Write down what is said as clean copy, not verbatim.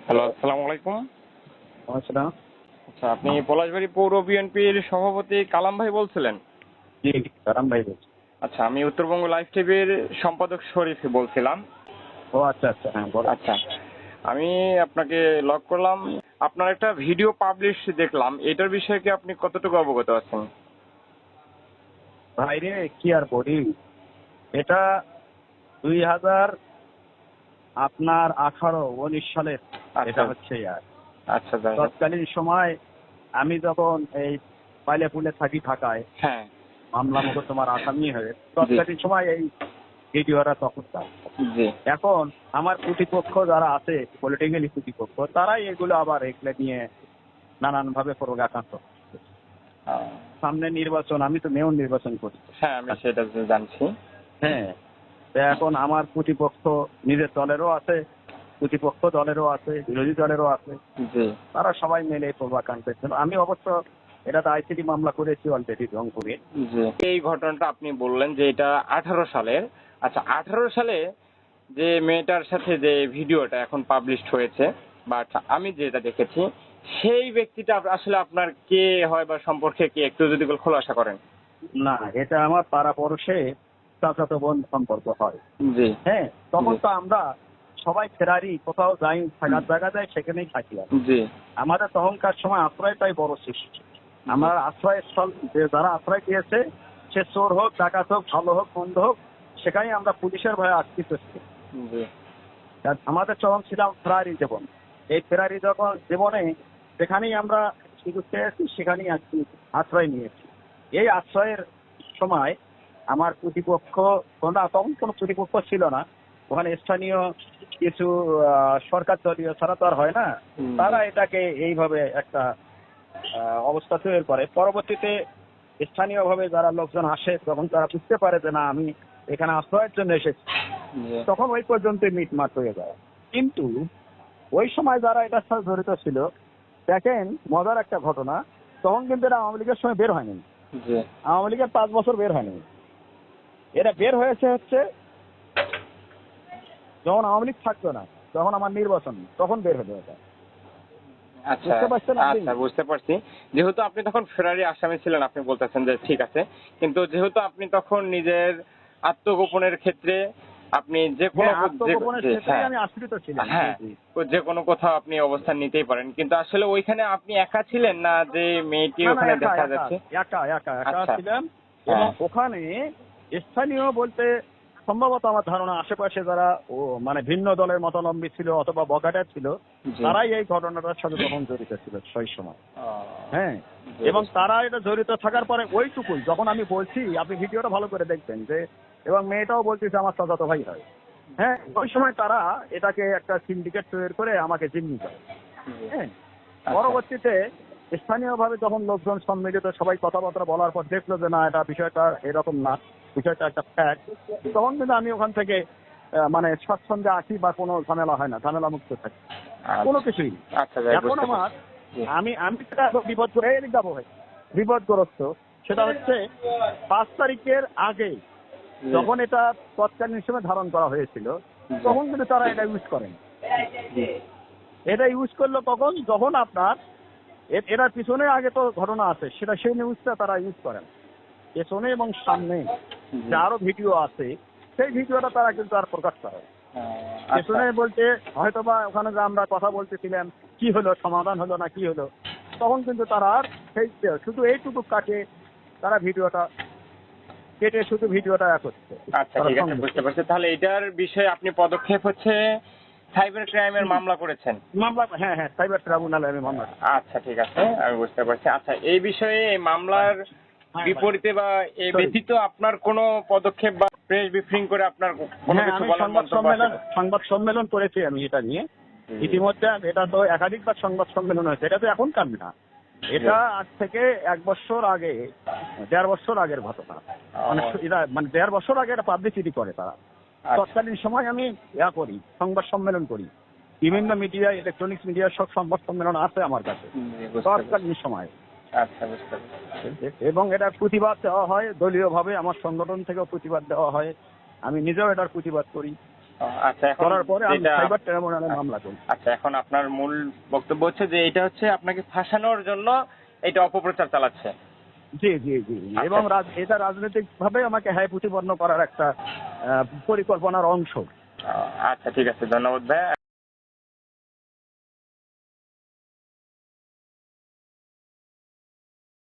Hello, আসসালামু আলাইকুম। আসসালাম। আচ্ছা, আপনি পলাশবাড়ী পৌর বিএনপির সভাপতি কালাম ভাই বলছিলেন? জি, কারাম ভাই বলছি। আচ্ছা, আমি উত্তরবঙ্গ লাইভ টিভির সম্পাদক শরীফ বলছিলাম। ও আচ্ছা আচ্ছা, হ্যাঁ বলো। আচ্ছা, আমি আপনাকে লক করলাম। আপনার একটা ভিডিও পাবলিশ দেখলাম, এটার বিষয়ে কি আপনি কতটুকু অবগত আছেন? ভাইরে কি আর বলি, এটা 2000 আপনার 18-19 সালের আচ্ছা এটা হচ্ছে আর আচ্ছা, যাই হোক। তৎকালীন সময় আমি যখন এই পাইলে পুলে থাকি ঢাকায়, হ্যাঁ, মামলা মোকদ্দমার আসামি হয়ে জি তৎকালীন সময় এই ভিডিওরা তখন তার। জি। এখন আমার প্রতিপক্ষ যারা আছে, পলিটিক্যালি প্রতিপক্ষ, তারাই এগুলো আবার এগুলো নিয়ে নানানভাবে প্রোগাকান্ত। সামনে নির্বাচন, আমি তো মেয়র নির্বাচন করি। হ্যাঁ, আমি সেটা জানছি। হ্যাঁ, তো এখন আমার প্রতিপক্ষ নিজের দলেরও আছে, প্রতিপক্ষ দলেরও আছে, বিরোধী দলেরও আছে। জি তারা সবাই মিলে প্রভাকাণ্ড করছিল। আমি অবশ্য এটাতে আইসিডি মামলা করেছি অলরেডি রংপুরে। জি। এই ঘটনাটা আপনি বললেন যে এটা 18 সালের। আচ্ছা, 18 সালে যে মেয়েটার সাথে যে ভিডিওটা এখন পাবলিশড হয়েছে, বাট আমি যেটা দেখেছি, সেই ব্যক্তিটা আসলে আপনার কে হয় বা সম্পর্কে কি একটু যদি খোলাসা করেন? না, এটা আমার পাড়া পড়শে চাচাতো বোন সম্পর্ক হয়। জি হ্যাঁ, তখন জি তো আমরা সবাই ফেরারি, কোথাও যাই, থাকার জায়গা যায়, সেখানেই থাকি। আর জি আমাদের তখনকার সময় আশ্রয়টাই বড় সৃষ্টি। আমার আশ্রয়স্থল, যে যারা আশ্রয় দিয়েছে, সে চোর হোক, ডাকাত হোক, ভালো হোক, মন্দ হোক, সেখানেই আমরা পুলিশের ভয়ে আশ্রিত ছিলাম। জি আর আমাদের যখন ছিলাম ফেরারি জীবন, এই ফেরারি যখন জীবনে যেখানেই আমরা সুযোগ পেয়েছি সেখানেই আশ্রয় নিয়েছি। এই আশ্রয়ের সময় আমার প্রতিপক্ষ, তখন কোনো প্রতিপক্ষ ছিল না, ওখানে স্থানীয় কিছু সরকার দলীয় ছাড়া তো আর হয় না, তারা এটাকে এইভাবে একটা অবস্থা তৈরি করে। পরবর্তীতে স্থানীয়ভাবে যারা লোকজন আসে, তখন তারা বুঝতে পারে যে না, আমি এখানে আশ্রয়ের জন্য এসেছি, জি। তখন ওই পর্যন্ত মিটমাট হয়ে যায়। কিন্তু ওই সময় যারা এটার সাথে জড়িত ছিল, দেখেন মজার একটা ঘটনা, তখন কিন্তু এরা আওয়ামী লীগের সময় বের হয়নি। জি আওয়ামী লীগের 5 বছর বের হয়নি। এরা বের হয়েছে হচ্ছে যখন আওয়ামী লীগ থাকতো না, যখন আমার নির্বাচন, তখন বের হয়ে যায়। আচ্ছা বুঝতে পারছেন আপনি? আচ্ছা, বুঝতে পারছি। যেহেতু আপনি তখন ফেরারি আসামি ছিলেন, আপনি বলতেছেন যে ঠিক আছে, কিন্তু যেহেতু আপনি তখন নিজের আত্মগোপনের ক্ষেত্রে আপনি যে কোনো হ্যাঁ, আত্মগোপনের ক্ষেত্রে হ্যাঁ আমি আশ্রিত ছিলাম। জি হ্যাঁ, জি। যে কোনো কোথাও আপনি অবস্থান নিতেই পারেন, কিন্তু আসলে ওইখানে আপনি একা ছিলেন না, যে মেয়েটি না না, ওখানে একা দেখা একা যাচ্ছে? একা একা একা আচ্ছা, ছিলাম। এবং হ্যাঁ ওখানে স্থানীয় বলতে সম্ভবত আমার ধারণা আশেপাশে যারা মানে ভিন্ন দলের মতাবলম্বী ছিল অথবা বগাটা ছিল, জি। তারাই এই ঘটনাটার সাথে তখন জড়িত ছিল সেই সময়। ও, হ্যাঁ, এবং তারা এটা জড়িত থাকার পরে ওইটুকুই, যখন আমি বলছি, আপনি ভিডিওটা ভালো করে দেখবেন, যে এবং মেয়েটাও বলতেছে আমার চাচাতো ভাই হয়। হ্যাঁ, ওই সময় তারা এটাকে একটা সিন্ডিকেট তৈরি করে আমাকে জিম্মি করে। জি। হ্যাঁ, আচ্ছা পরবর্তীতে স্থানীয়ভাবে যখন লোকজন সম্মিলিত সবাই কথাবার্তা বলার পর দেখলো যে না, এটা বিষয়টা এরকম না, বিষয়টা একটা ফ্যাক্ট, তখন কিন্তু আমি ওখান থেকে মানে স্বাচ্ছন্দ্যে আসি, বা কোনো ঝামেলা হয় না, ঝামেলা মুক্ত থাকি, কোনো কিছুই না। আচ্ছা, যাই এখন বুঝতে আমার, পারছি। জি আমি সেটা বিপদ করে যাবো ভাই, বিপদগ্রস্ত সেটা হচ্ছে 5 তারিখের আগে, জি যখন এটা তৎকালীন সময় ধারণ করা হয়েছিল, জি তখন কিন্তু তারা এটা ইউজ করেন। জি এটা ইউজ করলো কখন, যখন আপনার এটার পিছনে আগে তো ঘটনা আছে, সেটা সেই নিউজটা তারা ইউজ করেন। পেছনে এবং সামনে জি। যে আরো ভিডিও আছে, সেই ভিডিওটা তারা কিন্তু আর প্রকাশ করে। আচ্ছা পেছনে বলতে হয়তোবা ওখানে যে আমরা কথা বলতেছিলাম, কি হলো, সমাধান হলো না কি হলো, তখন কিন্তু তারা আর সেই শুধু এইটুকু কাটে, তারা ভিডিওটা কেটে শুধু ভিডিওটা করছে। আচ্ছা, তারা ঠিক আছে, বুঝতে পারছি। তাহলে এটার বিষয়ে আপনি পদক্ষেপ হচ্ছে সাইবার ক্রাইমের মামলা করেছেন? মামলা, হ্যাঁ হ্যাঁ, সাইবার ট্রাইব্যুনালে আমি মামলা। আচ্ছা, ঠিক আছে, আমি বুঝতে পারছি। আচ্ছা, এই বিষয়ে এই মামলার হ্যাঁ ভাই, বিপরীতে বা এ সরি। ব্যতীত আপনার কোনো পদক্ষেপ বা প্রেস ব্রিফিং করে আপনার কোনো হ্যাঁ, কিছু আমি বলার মন্তব্য আছে? সংবাদ সম্মেলন করেছি আমি এটা নিয়ে। জি, ইতিমধ্যে এটা তো একাধিকবার সংবাদ সম্মেলন হয়েছে, এটা তো এখনকার না, এটা আজ থেকে 1 বছর আগে, 1.5 বছর আগের ঘটনা। মানে এটা মানে 1.5 বছর আগে এটা পাবলিসিটি করে তারা। আচ্ছা, তৎকালীন সময় আমি করি, সংবাদ সম্মেলন করি, বিভিন্ন মিডিয়া, ইলেকট্রনিক্স মিডিয়ার সব সংবাদ সম্মেলন আছে আমার কাছে বুঝতে পারছি। তৎকালীন সময়। আচ্ছা, বুঝতে পারছি। এবং এটার প্রতিবাদ দেওয়া হয় দলীয়ভাবে, আমার সংগঠন থেকেও প্রতিবাদ দেওয়া হয়, আমি নিজেও এটার প্রতিবাদ করি। আচ্ছা, এখন করার পরে আমি যেটা- সাইবার ট্রাইব্যুনালে মামলা করি। আচ্ছা, এখন আপনার মূল বক্তব্য হচ্ছে যে এটা হচ্ছে আপনাকে ফাঁসানোর জন্য এটা অপপ্রচার চালাচ্ছে। জি জি জি জি। এবং এটা রাজনৈতিক ভাবে আমাকে প্রতিপন্ন করার একটা পরিকল্পনার অংশ। আচ্ছা, ঠিক আছে, ধন্যবাদ ভাই।